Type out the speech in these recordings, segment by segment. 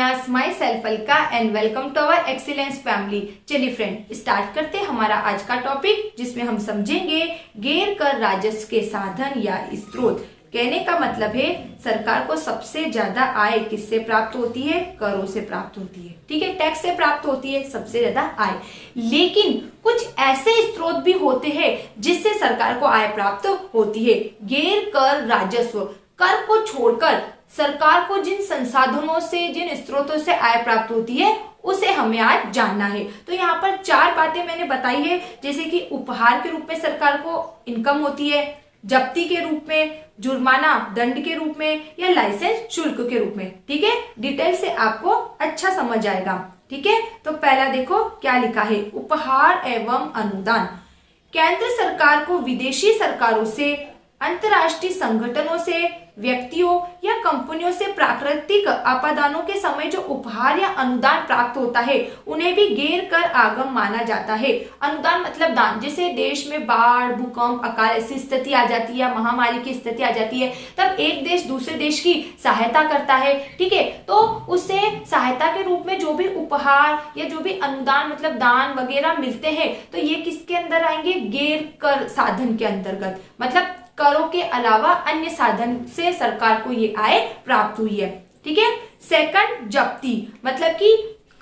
बिंदास, myself Alka and welcome to our excellence family. चलिए friend, start करते हैं हमारा आज का टॉपिक, जिसमें हम समझेंगे गैर कर राजस्व के साधन या स्रोत। कहने का मतलब है सरकार को सबसे ज्यादा आय किससे प्राप्त होती है? करों से प्राप्त होती है। ठीक है, टैक्स से प्राप्त होती है सबसे ज्यादा आय। लेकिन कुछ ऐसे स्रोत भी होते हैं जिससे सरकार को आय प्राप्त होती है। गैर कर राजस्व, कर को छोड़कर सरकार को जिन संसाधनों से, जिन स्रोतों से आय प्राप्त होती है, उसे हमें आज जानना है। तो यहाँ पर चार बातें मैंने बताई है, जैसे कि उपहार के रूप में सरकार को इनकम होती है, जब्ती के रूप में, जुर्माना दंड के रूप में, या लाइसेंस शुल्क के रूप में। ठीक है, डिटेल से आपको अच्छा समझ आएगा। ठीक है, तो पहला देखो क्या लिखा है, उपहार एवं अनुदान। केंद्र सरकार को विदेशी सरकारों से, अंतर्राष्ट्रीय संगठनों से, व्यक्तियों या कंपनियों से प्राकृतिक आपदाओं के समय जो उपहार या अनुदान प्राप्त होता है, उन्हें भी गैर कर आगम माना जाता है। अनुदान मतलब दान। जैसे देश में बाढ़, भूकंप, अकाल ऐसी स्थिति आ जाती है या महामारी की स्थिति आ जाती है, तब एक देश दूसरे देश की सहायता करता है। ठीक है, तो उससे सहायता के रूप में जो भी उपहार या जो भी अनुदान मतलब दान वगैरह मिलते हैं, तो ये किसके अंदर आएंगे? गैर कर साधन के अंतर्गत। मतलब करों के अलावा अन्य साधन से सरकार को ये आय प्राप्त हुई है। ठीक है, सेकंड जब्ती, मतलब कि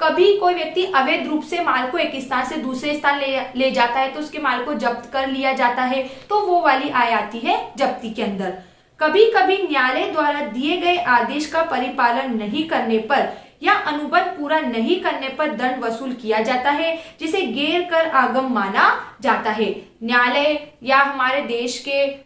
कभी कोई व्यक्ति अवैध रूप से माल को एक स्थान से दूसरे स्थान ले जाता है, तो उसके माल को जब्त कर लिया जाता है, तो वो वाली आय आती है जब्ती के अंदर। कभी कभी न्यायालय द्वारा दिए गए आदेश का परिपालन नहीं करने पर या अनुबंध पूरा नहीं करने पर दंड वसूल किया जाता है, जिसे गैर कर आगम माना जाता है। न्यायालय या हमारे देश के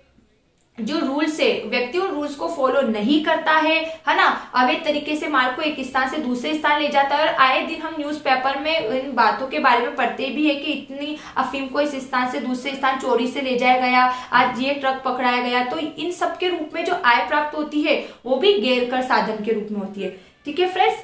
जो रूल्स है, व्यक्ति उन रूल्स को फॉलो नहीं करता है ना, अवैध तरीके से माल को एक स्थान से दूसरे स्थान ले जाता है। और आए दिन हम न्यूज़पेपर में इन बातों के बारे में पढ़ते भी है कि इतनी अफीम को इस स्थान से दूसरे स्थान चोरी से ले जाया गया, आज ये ट्रक पकड़ाया गया। तो इन सब के रूप में जो आय प्राप्त होती है, वो भी गैर कर साधन के रूप में होती है। ठीक है फ्रेंड्स,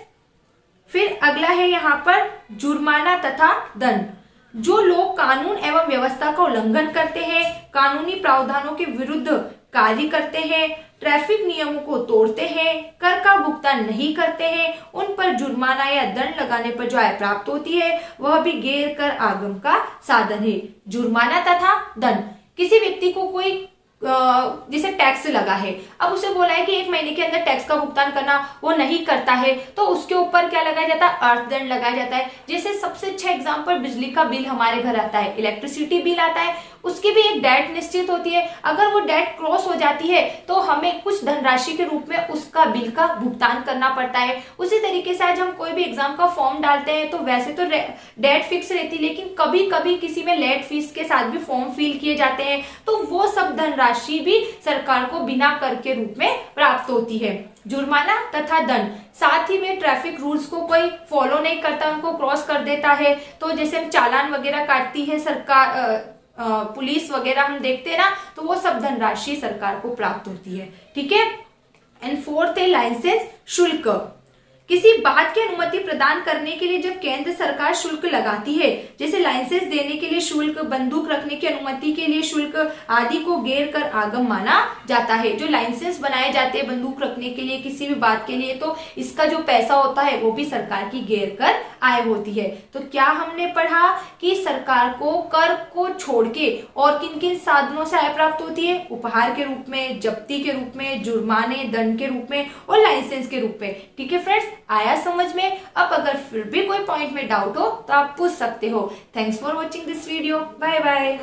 फिर अगला है यहाँ पर जुर्माना तथा दंड। जो लोग कानून एवं व्यवस्था का उल्लंघन करते हैं, कानूनी प्रावधानों के विरुद्ध कार्य करते हैं, ट्रैफिक नियमों को तोड़ते हैं, कर का भुगतान नहीं करते हैं, उन पर जुर्माना या दंड लगाने पर जो आय प्राप्त होती है, वह भी गैर कर आगम का साधन है। जुर्माना तथा दंड, किसी व्यक्ति को कोई जैसे टैक्स लगा है, अब उसे बोला है कि एक महीने के अंदर टैक्स का भुगतान करना, वो नहीं करता है, तो उसके ऊपर क्या लगाया जाता है? अर्थदंड लगाया जाता है। जैसे सबसे अच्छा एग्जांपल, बिजली का बिल हमारे घर आता है, इलेक्ट्रिसिटी बिल आता है, उसकी भी एक डेट निश्चित होती है। अगर वो डेट क्रॉस हो जाती है तो हमें कुछ धनराशि के रूप में उसका बिल का भुगतान करना पड़ता है। उसी तरीके से आज हम कोई भी एग्जाम का फॉर्म डालते हैं, तो वैसे तो डेट फिक्स रहती है, लेकिन कभी कभी किसी में लेट फीस के साथ भी फॉर्म फिल किए जाते हैं, तो वो सब धनराशि भी सरकार को बिना कर के रूप में प्राप्त होती है। जुर्माना तथा दंड, साथ ही में ट्रैफिक रूल्स को कोई फॉलो नहीं करता, उनको क्रॉस कर देता है, तो जैसे हम चालान वगैरह काटती है सरकार, पुलिस वगैरह हम देखते हैं ना, तो वो सब धनराशि सरकार को प्राप्त होती है। ठीक है, एंड फोर्थ है लाइसेंस शुल्क। किसी बात की अनुमति प्रदान करने के लिए जब केंद्र सरकार शुल्क लगाती है, जैसे लाइसेंस देने के लिए शुल्क, बंदूक रखने की अनुमति के लिए शुल्क आदि, को गैर कर आगम माना जाता है। जो लाइसेंस बनाए जाते हैं बंदूक रखने के लिए, किसी भी बात के लिए, तो इसका जो पैसा होता है वो भी सरकार की गैर कर आय होती है। तो क्या हमने पढ़ा कि सरकार को कर को छोड़ के और किन किन साधनों से आय प्राप्त होती है? उपहार के रूप में, जब्ती के रूप में, जुर्माने दंड के रूप में और लाइसेंस के रूप में। ठीक है फ्रेंड्स, आया समझ में? अब अगर फिर भी कोई पॉइंट में डाउट हो तो आप पूछ सकते हो। Thanks for watching this video, bye bye.